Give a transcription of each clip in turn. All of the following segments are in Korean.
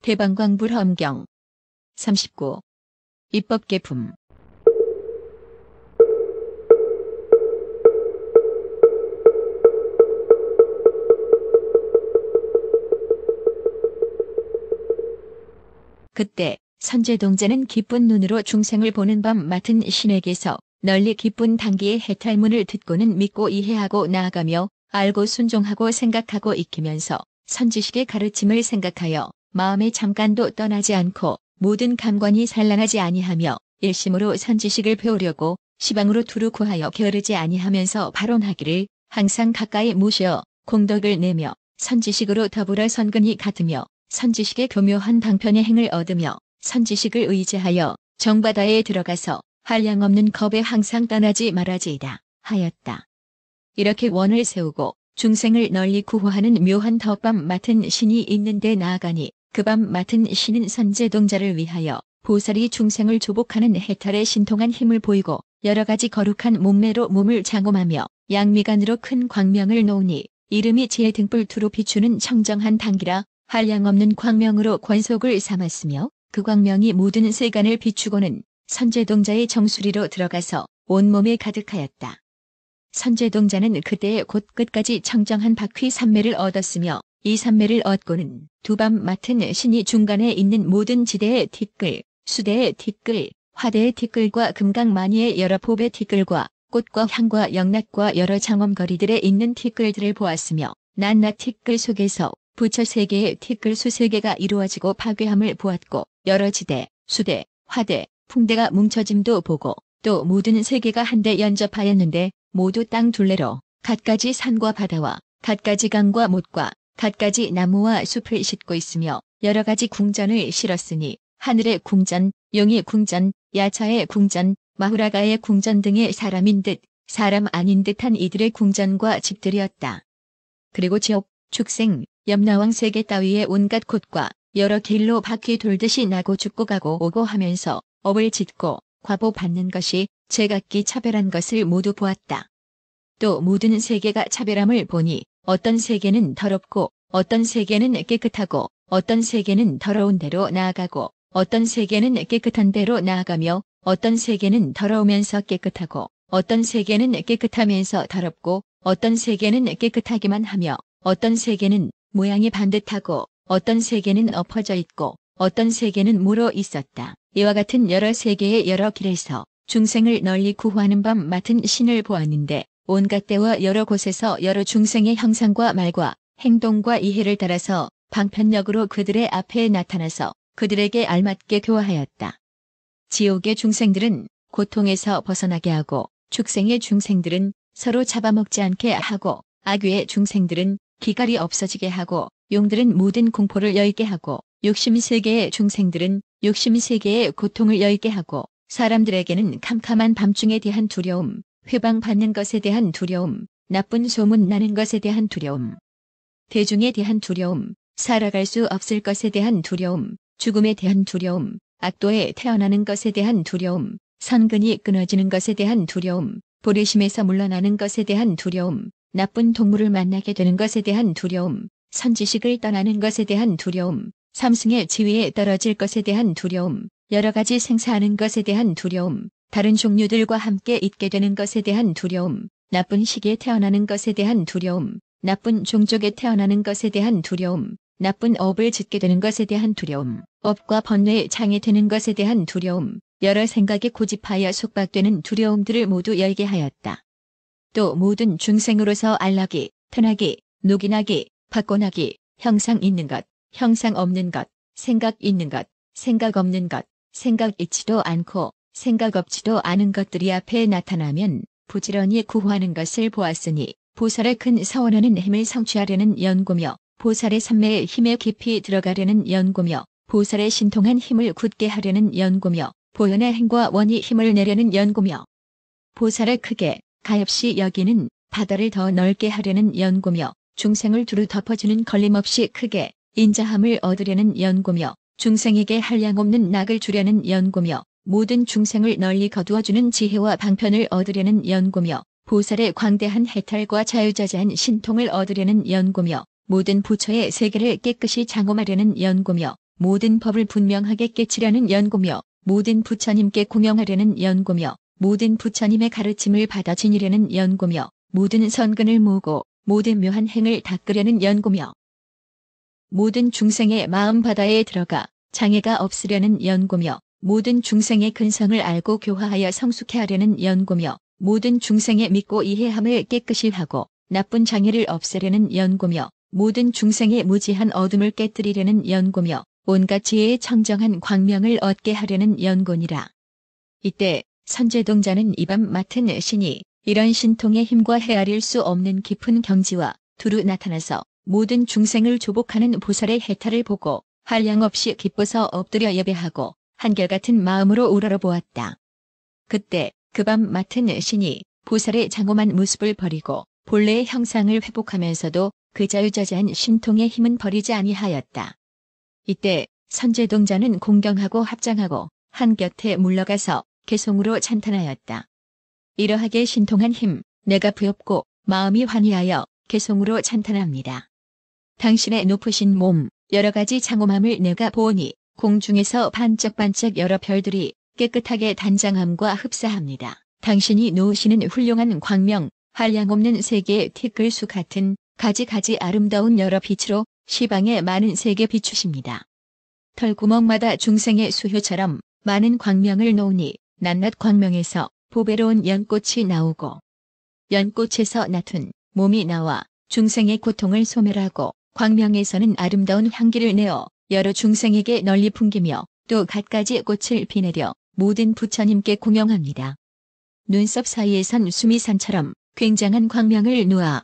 대방광불험경 39. 입법개품. 그때 선제동자는 기쁜 눈으로 중생을 보는 밤 맡은 신에게서 널리 기쁜 단기의 해탈문을 듣고는 믿고 이해하고 나아가며 알고 순종하고 생각하고 익히면서 선지식의 가르침을 생각하여 마음에 잠깐도 떠나지 않고 모든 감관이 산란하지 아니하며 일심으로 선지식을 배우려고 시방으로 두루 구하여 게으르지 아니하면서 발언하기를 항상 가까이 모셔 공덕을 내며 선지식으로 더불어 선근이 같으며 선지식의 교묘한 방편의 행을 얻으며 선지식을 의지하여 정바다에 들어가서 한량없는 겁에 항상 떠나지 말아지이다 하였다. 이렇게 원을 세우고 중생을 널리 구호하는 묘한 덕밤 맡은 신이 있는데 나아가니 그 밤 맡은 신은 선제동자를 위하여 보살이 중생을 조복하는 해탈의 신통한 힘을 보이고 여러가지 거룩한 몸매로 몸을 장엄하며 양미간으로 큰 광명을 놓으니 이름이 지혜 등불 두루 비추는 청정한 단기라 한량없는 광명으로 권속을 삼았으며 그 광명이 모든 세간을 비추고는 선제동자의 정수리로 들어가서 온몸에 가득하였다. 선제동자는 그때에 곧 끝까지 청정한 바퀴 삼매를 얻었으며 이 삼매를 얻고는 두 밤 맡은 신이 중간에 있는 모든 지대의 티끌, 수대의 티끌, 화대의 티끌과 금강마니의 여러 법의 티끌과 꽃과 향과 영락과 여러 장엄거리들에 있는 티끌들을 보았으며 낱낱 티끌 속에서 부처 세계의 티끌 수세계가 이루어지고 파괴함을 보았고 여러 지대, 수대, 화대, 풍대가 뭉쳐짐도 보고 또 모든 세계가 한데 연접하였는데 모두 땅 둘레로 갖가지 산과 바다와 갖가지 강과 못과 갖가지 나무와 숲을 싣고 있으며 여러가지 궁전을 실었으니 하늘의 궁전, 용의 궁전, 야차의 궁전, 마후라가의 궁전 등의 사람인 듯 사람 아닌 듯한 이들의 궁전과 집들이었다. 그리고 지옥, 축생, 염라왕 세계 따위의 온갖 곳과 여러 길로 바퀴 돌듯이 나고 죽고 가고 오고 하면서 업을 짓고 과보 받는 것이 제각기 차별한 것을 모두 보았다. 또 모든 세계가 차별함을 보니 어떤 세계는 더럽고 어떤 세계는 깨끗하고 어떤 세계는 더러운 데로 나아가고 어떤 세계는 깨끗한 데로 나아가며 어떤 세계는 더러우면서 깨끗하고 어떤 세계는 깨끗하면서 더럽고 어떤 세계는 깨끗하기만 하며 어떤 세계는 모양이 반듯하고 어떤 세계는 엎어져 있고 어떤 세계는 물어 있었다. 이와 같은 여러 세계의 여러 길에서 중생을 널리 구호하는 밤 맡은 신을 보았는데 온갖 때와 여러 곳에서 여러 중생의 형상과 말과 행동과 이해를 따라서 방편력으로 그들의 앞에 나타나서 그들에게 알맞게 교화하였다. 지옥의 중생들은 고통에서 벗어나게 하고 축생의 중생들은 서로 잡아먹지 않게 하고 악귀의 중생들은 기갈이 없어지게 하고 용들은 모든 공포를 열게 하고 육심세계의 중생들은 육심세계의 고통을 열게 하고 사람들에게는 캄캄한 밤중에 대한 두려움, 회방받는 것에 대한 두려움, 나쁜 소문 나는 것에 대한 두려움, 대중에 대한 두려움, 살아갈 수 없을 것에 대한 두려움, 죽음에 대한 두려움, 악도에 태어나는 것에 대한 두려움, 선근이 끊어지는 것에 대한 두려움, 보리심에서 물러나는 것에 대한 두려움, 나쁜 동물을 만나게 되는 것에 대한 두려움, 선지식을 떠나는 것에 대한 두려움, 삼승의 지위에 떨어질 것에 대한 두려움, 여러 가지 생사하는 것에 대한 두려움, 다른 종류들과 함께 있게 되는 것에 대한 두려움, 나쁜 시기에 태어나는 것에 대한 두려움, 나쁜 종족에 태어나는 것에 대한 두려움, 나쁜 업을 짓게 되는 것에 대한 두려움, 업과 번뇌에 장애 되는 것에 대한 두려움, 여러 생각에 고집하여 속박되는 두려움들을 모두 열게 하였다. 또 모든 중생으로서 알나기, thân 하기, 녹인하기, 박곤하기, 형상 있는 것, 형상 없는 것, 생각 있는 것, 생각 없는 것, 생각 있지도 않고 생각 없지도 않은 것들이 앞에 나타나면 부지런히 구호하는 것을 보았으니 보살의 큰 서원하는 힘을 성취하려는 연고며 보살의 삼매의 힘에 깊이 들어가려는 연고며 보살의 신통한 힘을 굳게 하려는 연고며 보현의 행과 원이 힘을 내려는 연고며 보살의 크게 가엾이 여기는 바다를 더 넓게 하려는 연고며 중생을 두루 덮어주는 걸림없이 크게 인자함을 얻으려는 연고며 중생에게 한량없는 낙을 주려는 연고며 모든 중생을 널리 거두어주는 지혜와 방편을 얻으려는 연고며 보살의 광대한 해탈과 자유자재한 신통을 얻으려는 연고며 모든 부처의 세계를 깨끗이 장엄하려는 연고며 모든 법을 분명하게 깨치려는 연고며 모든 부처님께 공영하려는 연고며 모든 부처님의 가르침을 받아 지니려는 연고며 모든 선근을 모으고 모든 묘한 행을 닦으려는 연고며 모든 중생의 마음 바다에 들어가 장애가 없으려는 연고며 모든 중생의 근성을 알고 교화하여 성숙해 하려는 연고며 모든 중생의 믿고 이해함을 깨끗이 하고 나쁜 장애를 없애려는 연고며 모든 중생의 무지한 어둠을 깨뜨리려는 연고며 온갖 지혜의 청정한 광명을 얻게 하려는 연고니라. 이때 선제동자는 이 밤 맡은 신이 이런 신통의 힘과 헤아릴 수 없는 깊은 경지와 두루 나타나서 모든 중생을 조복하는 보살의 해탈을 보고 한량없이 기뻐서 엎드려 예배하고 한결같은 마음으로 우러러보았다. 그때 그 밤 맡은 신이 보살의 장엄한 모습을 버리고 본래의 형상을 회복하면서도 그 자유자재한 신통의 힘은 버리지 아니하였다. 이때 선제동자는 공경하고 합장하고 한곁에 물러가서 개송으로 찬탄하였다. 이러하게 신통한 힘, 내가 부엽고 마음이 환희하여 개송으로 찬탄합니다. 당신의 높으신 몸, 여러 가지 장엄함을 내가 보오니 공중에서 반짝반짝 여러 별들이 깨끗하게 단장함과 흡사합니다. 당신이 놓으시는 훌륭한 광명, 한량없는 세계의 티끌수 같은 가지가지 아름다운 여러 빛으로 시방에 많은 세계 비추십니다. 털구멍마다 중생의 수효처럼 많은 광명을 놓으니 낱낱 광명에서 보배로운 연꽃이 나오고 연꽃에서 나툰 몸이 나와 중생의 고통을 소멸하고 광명에서는 아름다운 향기를 내어 여러 중생에게 널리 풍기며 또 갖가지 꽃을 피내려 모든 부처님께 공영합니다. 눈썹 사이에선 수미산처럼 굉장한 광명을 놓아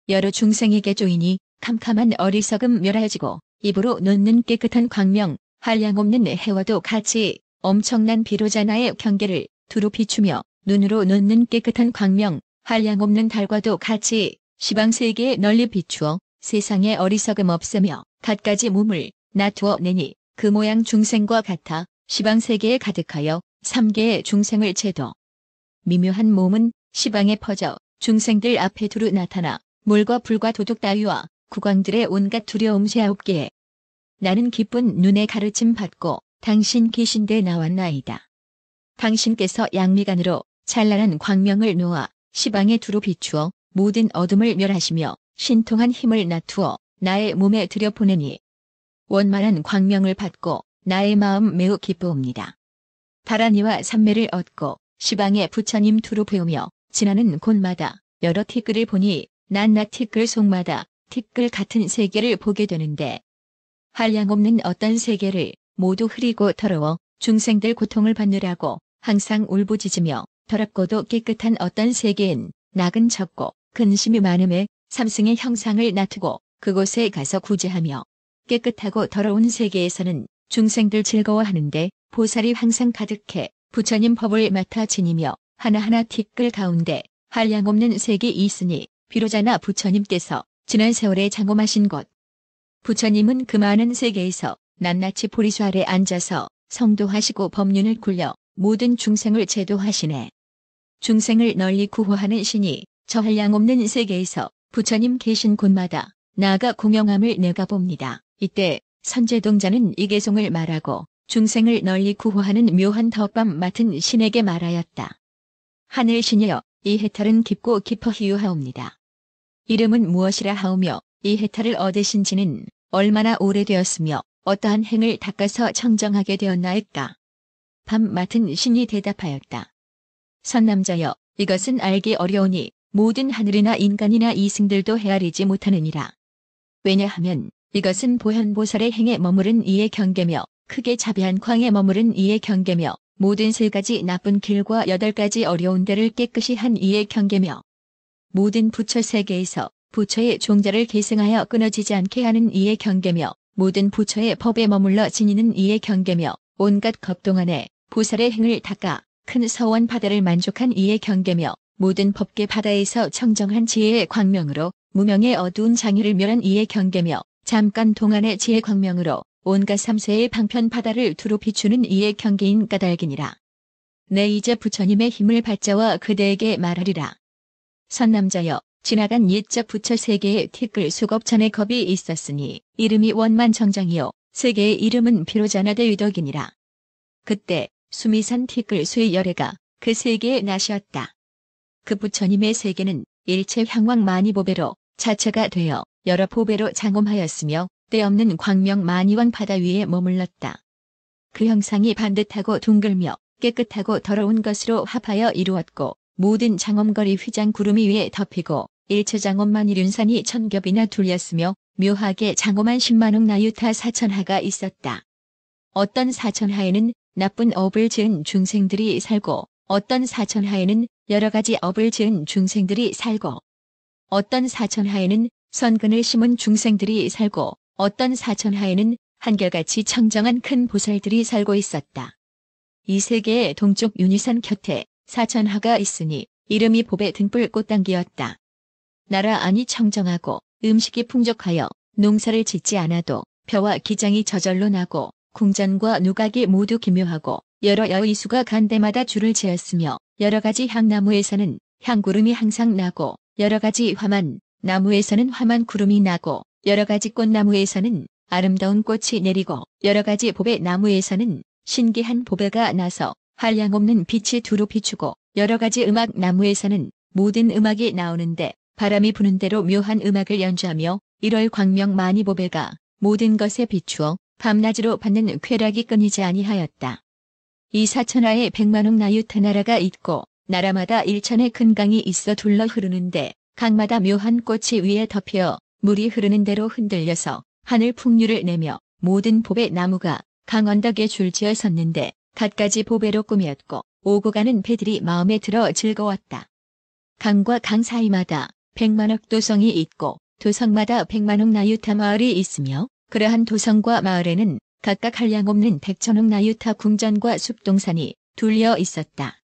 여러 중생에게 조이니 캄캄한 어리석음 멸하여지고 입으로 놓는 깨끗한 광명, 한량없는 해와도 같이 엄청난 비로자나의 경계를 두루 비추며 눈으로 놓는 깨끗한 광명, 한량없는 달과도 같이 시방세계에 널리 비추어 세상에 어리석음 없으며 갖가지 몸을 나투어 내니 그 모양 중생과 같아 시방세계에 가득하여 3개의 중생을 채도 미묘한 몸은 시방에 퍼져 중생들 앞에 두루 나타나 물과 불과 도둑 따위와 국왕들의 온갖 두려움 쇠하옵기에 나는 기쁜 눈에 가르침 받고 당신 계신데 나왔나이다. 당신께서 양미간으로 찬란한 광명을 놓아 시방에 두루 비추어 모든 어둠을 멸하시며 신통한 힘을 나투어 나의 몸에 들여보내니 원만한 광명을 받고 나의 마음 매우 기쁘옵니다. 다란이와 삼매를 얻고 시방에 부처님 두루 배우며 지나는 곳마다 여러 티끌을 보니 낱낱 티끌 속마다 티끌 같은 세계를 보게 되는데 한량없는 어떤 세계를 모두 흐리고 더러워 중생들 고통을 받느라고 항상 울부짖으며 더럽고도 깨끗한 어떤 세계엔 낙은 적고 근심이 많음에 삼승의 형상을 놔두고 그곳에 가서 구제하며 깨끗하고 더러운 세계에서는 중생들 즐거워하는데 보살이 항상 가득해 부처님 법을 맡아 지니며 하나하나 티끌 가운데 한량없는 세계이 있으니 비로자나 부처님께서 지난 세월에 장엄하신 것. 부처님은 그 많은 세계에서 낱낱이 보리수 아래 앉아서 성도하시고 법륜을 굴려 모든 중생을 제도하시네. 중생을 널리 구호하는 신이 저 한량없는 세계에서 부처님 계신 곳마다 나아가 공영함을 내가 봅니다. 이때 선제동자는 이 개송을 말하고 중생을 널리 구호하는 묘한 덕밤 맡은 신에게 말하였다. 하늘신이여, 이 해탈은 깊고 깊어희유하옵니다. 이름은 무엇이라 하오며 이 해탈을 얻으신 지는 얼마나 오래되었으며 어떠한 행을 닦아서 청정하게 되었나이까. 밤 맡은 신이 대답하였다. 선남자여, 이것은 알기 어려우니 모든 하늘이나 인간이나 이승들도 헤아리지 못하느니라. 왜냐하면 이것은 보현보살의 행에 머무른 이의 경계며 크게 자비한 광에 머무른 이의 경계며 모든 3가지 나쁜 길과 8가지 어려운 데를 깨끗이 한 이의 경계며 모든 부처 세계에서 부처의 종자를 계승하여 끊어지지 않게 하는 이의 경계며 모든 부처의 법에 머물러 지니는 이의 경계며 온갖 겁동안에 보살의 행을 닦아 큰 서원 바다를 만족한 이의 경계며 모든 법계 바다에서 청정한 지혜의 광명으로 무명의 어두운 장애를 멸한 이의 경계며 잠깐 동안의 지혜 광명으로 온갖 삼세의 방편 바다를 두루 비추는 이의 경계인 까닭이니라. 내 이제 부처님의 힘을 받자와 그대에게 말하리라. 선남자여, 지나간 옛적 부처 세계에 티끌 수겁천의 겁이 있었으니 이름이 원만정장이요 세계의 이름은 비로자나대 위덕이니라. 그때 수미산 티끌 수의 열애가 그 세계에 나시었다. 그 부처님의 세계는 일체 향왕 만이보배로 자체가 되어 여러 보배로 장엄하였으며 때없는 광명 만이왕 바다 위에 머물렀다. 그 형상이 반듯하고 둥글며 깨끗하고 더러운 것으로 합하여 이루었고 모든 장엄거리 휘장 구름이 위에 덮이고 일체 장엄만 이륜산이 천겹이나 둘렸으며 묘하게 장엄한 10만억 나유타 사천하가 있었다. 어떤 사천하에는 나쁜 업을 지은 중생들이 살고 어떤 사천하에는 여러 가지 업을 지은 중생들이 살고 어떤 사천하에는 선근을 심은 중생들이 살고 어떤 사천하에는 한결같이 청정한 큰 보살들이 살고 있었다. 이 세계의 동쪽 윤희산 곁에 사천하가 있으니 이름이 보배 등불 꽃당기였다. 나라 안이 청정하고 음식이 풍족하여 농사를 짓지 않아도 벼와 기장이 저절로 나고 궁전과 누각이 모두 기묘하고 여러 여의수가 간대마다 줄을 지었으며 여러 가지 향나무에서는 향구름이 항상 나고 여러 가지 화만 나무에서는 화만 구름이 나고 여러 가지 꽃나무에서는 아름다운 꽃이 내리고 여러 가지 보배 나무에서는 신기한 보배가 나서 한량없는 빛이 두루 비추고 여러 가지 음악 나무에서는 모든 음악이 나오는데 바람이 부는 대로 묘한 음악을 연주하며 1월 광명 많이 보배가 모든 것에 비추어 밤낮으로 받는 쾌락이 끊이지 아니하였다. 이 사천하에 100만억 나유타 나라가 있고 나라마다 일천의 큰 강이 있어 둘러 흐르는데 강마다 묘한 꽃이 위에 덮여 물이 흐르는 대로 흔들려서 하늘 풍류를 내며 모든 보배 나무가 강 언덕에 줄지어 섰는데 갖가지 보배로 꾸몄고 오고 가는 배들이 마음에 들어 즐거웠다. 강과 강 사이마다 100만억 도성이 있고 도성마다 100만억 나유타 마을이 있으며 그러한 도성과 마을에는 각각 한량없는 100천억 나유타 궁전과 숲동산이 둘려 있었다.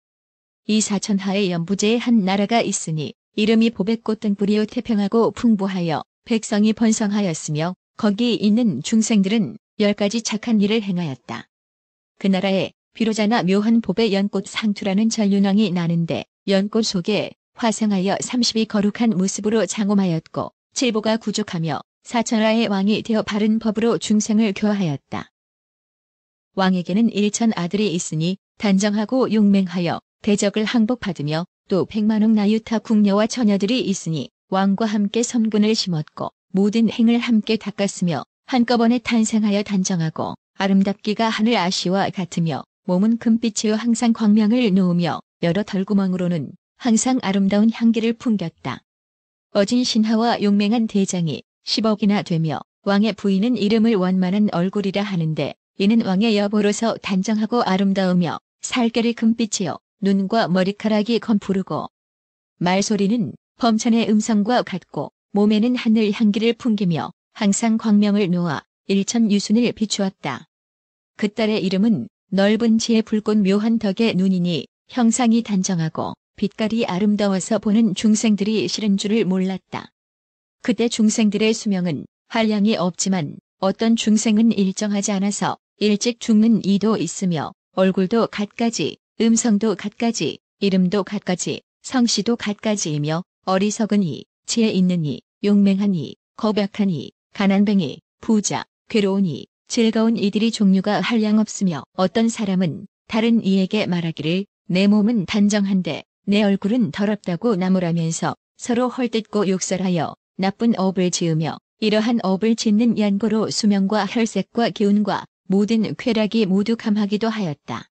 이 사천하의 연부제에 한 나라가 있으니 이름이 보배꽃 등불이요 태평하고 풍부하여 백성이 번성하였으며 거기 있는 중생들은 10가지 착한 일을 행하였다. 그 나라에 비로자나 묘한 보배 연꽃 상투라는 전륜왕이 나는데 연꽃 속에 화생하여 30이 거룩한 모습으로 장엄하였고 칠보가 구족하며 사천하의 왕이 되어 바른 법으로 중생을 교화하였다. 왕에게는 일천 아들이 있으니 단정하고 용맹하여 대적을 항복받으며 또 100만억 나유타 궁녀와 처녀들이 있으니 왕과 함께 선군을 심었고 모든 행을 함께 닦았으며 한꺼번에 탄생하여 단정하고 아름답기가 하늘 아시와 같으며 몸은 금빛이요 항상 광명을 놓으며 여러 털구멍으로는 항상 아름다운 향기를 풍겼다. 어진 신하와 용맹한 대장이 10억이나 되며 왕의 부인은 이름을 원만한 얼굴이라 하는데 이는 왕의 여보로서 단정하고 아름다우며 살결이 금빛이요 눈과 머리카락이 검푸르고 말소리는 범천의 음성과 같고 몸에는 하늘 향기를 풍기며 항상 광명을 놓아 일천 유순을 비추었다. 그 딸의 이름은 넓은 지혜 불꽃 묘한 덕의 눈이니 형상이 단정하고 빛깔이 아름다워서 보는 중생들이 싫은 줄을 몰랐다. 그때 중생들의 수명은 한량이 없지만 어떤 중생은 일정하지 않아서 일찍 죽는 이도 있으며 얼굴도 갖가지, 음성도 갖가지, 이름도 갖가지, 성씨도 갖가지이며 어리석으니, 지혜 있느니, 용맹하니, 거박하니, 가난뱅이, 부자, 괴로우니, 즐거운 이들이 종류가 한량없으며 어떤 사람은 다른 이에게 말하기를 내 몸은 단정한데 내 얼굴은 더럽다고 나무라면서 서로 헐뜯고 욕설하여 나쁜 업을 지으며 이러한 업을 짓는 연고로 수명과 혈색과 기운과 모든 쾌락이 모두 감하기도 하였다.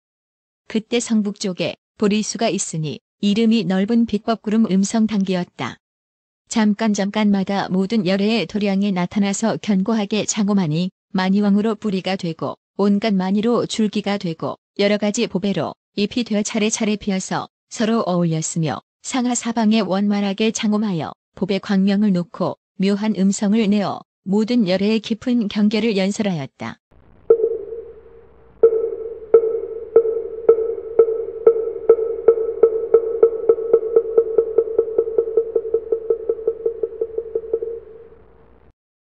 그때 성북 쪽에 보리수가 있으니 이름이 넓은 빛법구름 음성당기였다. 잠깐마다 모든 열애의 도량에 나타나서 견고하게 장엄하니 만이왕으로 뿌리가 되고 온갖 만이로 줄기가 되고 여러 가지 보배로 잎이 되어 차례차례 피어서 서로 어울렸으며 상하사방에 원만하게 장엄하여 보배 광명을 놓고 묘한 음성을 내어 모든 열애의 깊은 경계를 연설하였다.